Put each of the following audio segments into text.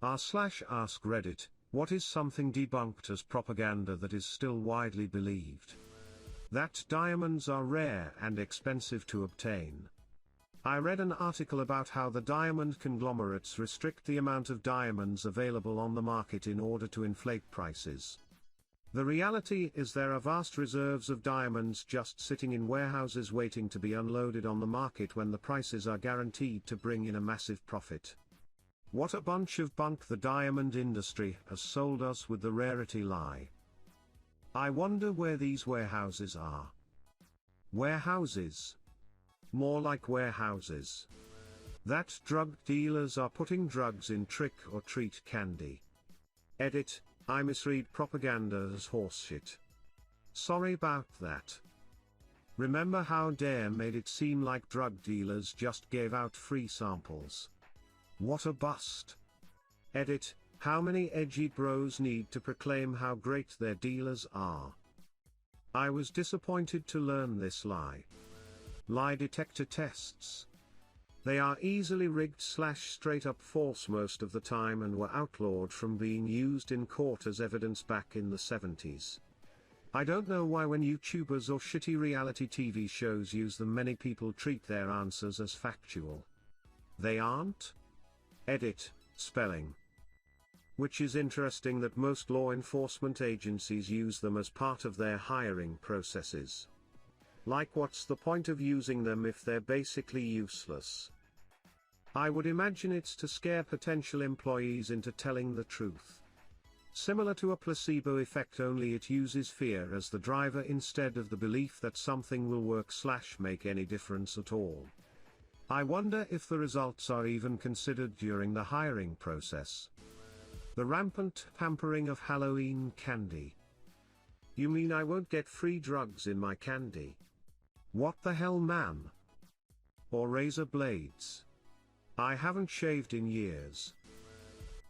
r/ask Reddit, what is something debunked as propaganda that is still widely believed? That diamonds are rare and expensive to obtain. I read an article about how the diamond conglomerates restrict the amount of diamonds available on the market in order to inflate prices. The reality is there are vast reserves of diamonds just sitting in warehouses waiting to be unloaded on the market when the prices are guaranteed to bring in a massive profit. What a bunch of bunk the diamond industry has sold us with the rarity lie. I wonder where these warehouses are. Warehouses? More like warehouses. That drug dealers are putting drugs in trick-or-treat candy. Edit, I misread propaganda as horseshit. Sorry about that. Remember how Dare made it seem like drug dealers just gave out free samples? What a bust. Edit, how many edgy bros need to proclaim how great their dealers are? I was disappointed to learn this lie. Lie detector tests. They are easily rigged / straight up false most of the time and were outlawed from being used in court as evidence back in the 70s. I don't know why when YouTubers or shitty reality TV shows use them many people treat their answers as factual. They aren't? Edit, spelling. Which is interesting that most law enforcement agencies use them as part of their hiring processes. Like, what's the point of using them if they're basically useless? I would imagine it's to scare potential employees into telling the truth. Similar to a placebo effect, only it uses fear as the driver instead of the belief that something will work / make any difference at all. I wonder if the results are even considered during the hiring process. The rampant pampering of Halloween candy. You mean I won't get free drugs in my candy? What the hell, man? Or razor blades? I haven't shaved in years.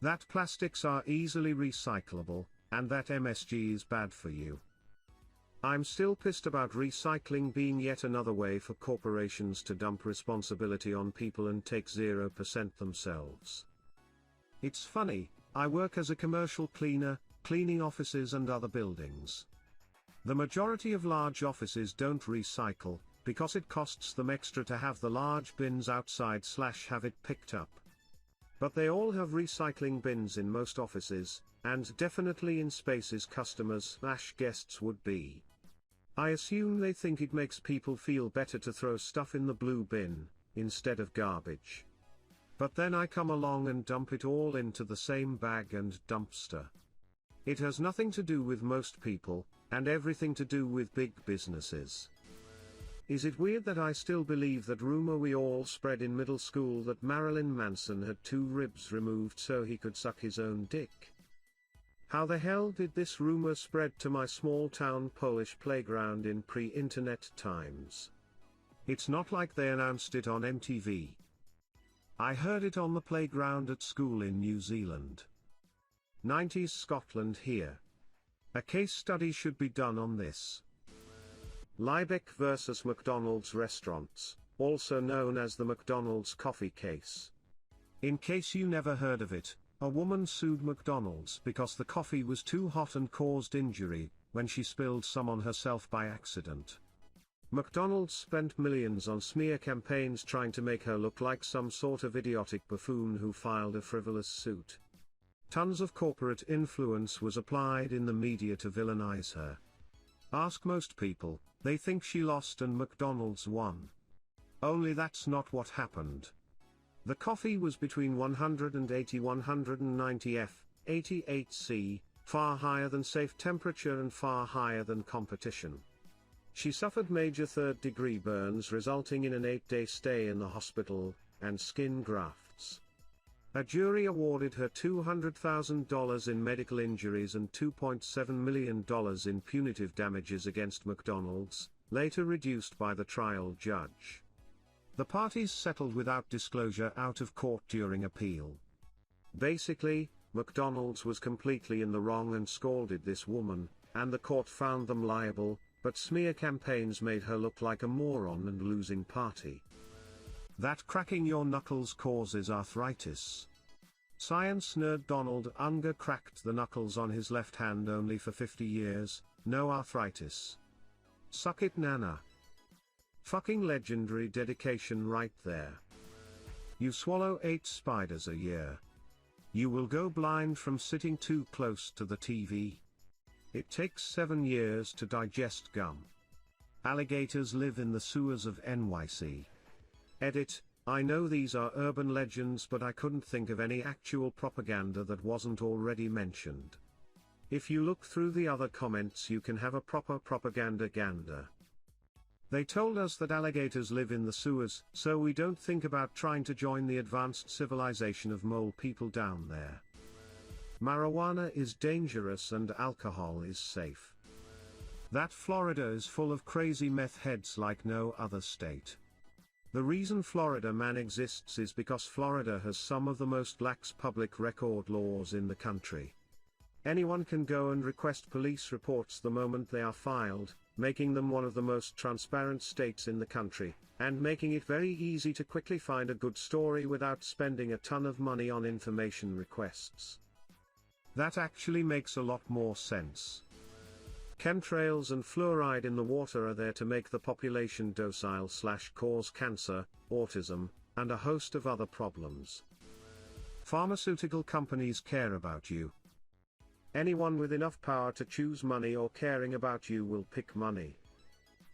That plastics are easily recyclable, and that MSG is bad for you. I'm still pissed about recycling being yet another way for corporations to dump responsibility on people and take 0% themselves. It's funny, I work as a commercial cleaner, cleaning offices and other buildings. The majority of large offices don't recycle, because it costs them extra to have the large bins outside / have it picked up. But they all have recycling bins in most offices, and definitely in spaces customers / guests would be. I assume they think it makes people feel better to throw stuff in the blue bin, instead of garbage. But then I come along and dump it all into the same bag and dumpster. It has nothing to do with most people, and everything to do with big businesses. Is it weird that I still believe that rumor we all spread in middle school that Marilyn Manson had 2 ribs removed so he could suck his own dick? How the hell did this rumor spread to my small-town Polish playground in pre-internet times? It's not like they announced it on MTV. I heard it on the playground at school in New Zealand. 90s Scotland here. A case study should be done on this. Liebeck vs. McDonald's restaurants, also known as the McDonald's coffee case. In case you never heard of it, a woman sued McDonald's because the coffee was too hot and caused injury, when she spilled some on herself by accident. McDonald's spent millions on smear campaigns trying to make her look like some sort of idiotic buffoon who filed a frivolous suit. Tons of corporate influence was applied in the media to villainize her. Ask most people, they think she lost and McDonald's won. Only that's not what happened. The coffee was between 180–190 F, 88 C, far higher than safe temperature and far higher than competition. She suffered major third-degree burns resulting in an 8-day stay in the hospital, and skin grafts. A jury awarded her $200,000 in medical injuries and $2.7 million in punitive damages against McDonald's, later reduced by the trial judge. The parties settled without disclosure out of court during appeal. Basically, McDonald's was completely in the wrong and scolded this woman, and the court found them liable, but smear campaigns made her look like a moron and losing party. That cracking your knuckles causes arthritis. Science nerd Donald Unger cracked the knuckles on his left hand only for 50 years, no arthritis. Suck it, Nana. Fucking legendary dedication right there. You swallow 8 spiders a year. You will go blind from sitting too close to the TV. It takes 7 years to digest gum. Alligators live in the sewers of NYC. Edit, I know these are urban legends, but I couldn't think of any actual propaganda that wasn't already mentioned. If you look through the other comments you can have a proper propaganda gander. They told us that alligators live in the sewers, so we don't think about trying to join the advanced civilization of mole people down there. Marijuana is dangerous and alcohol is safe. That Florida is full of crazy meth heads like no other state. The reason Florida Man exists is because Florida has some of the most lax public record laws in the country. Anyone can go and request police reports the moment they are filed, making them one of the most transparent states in the country, and making it very easy to quickly find a good story without spending a ton of money on information requests. That actually makes a lot more sense. Chemtrails and fluoride in the water are there to make the population docile / cause cancer, autism, and a host of other problems. Pharmaceutical companies care about you. Anyone with enough power to choose money or caring about you will pick money.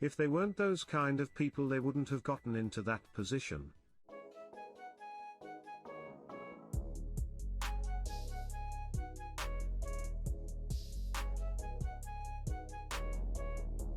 If they weren't those kind of people they wouldn't have gotten into that position.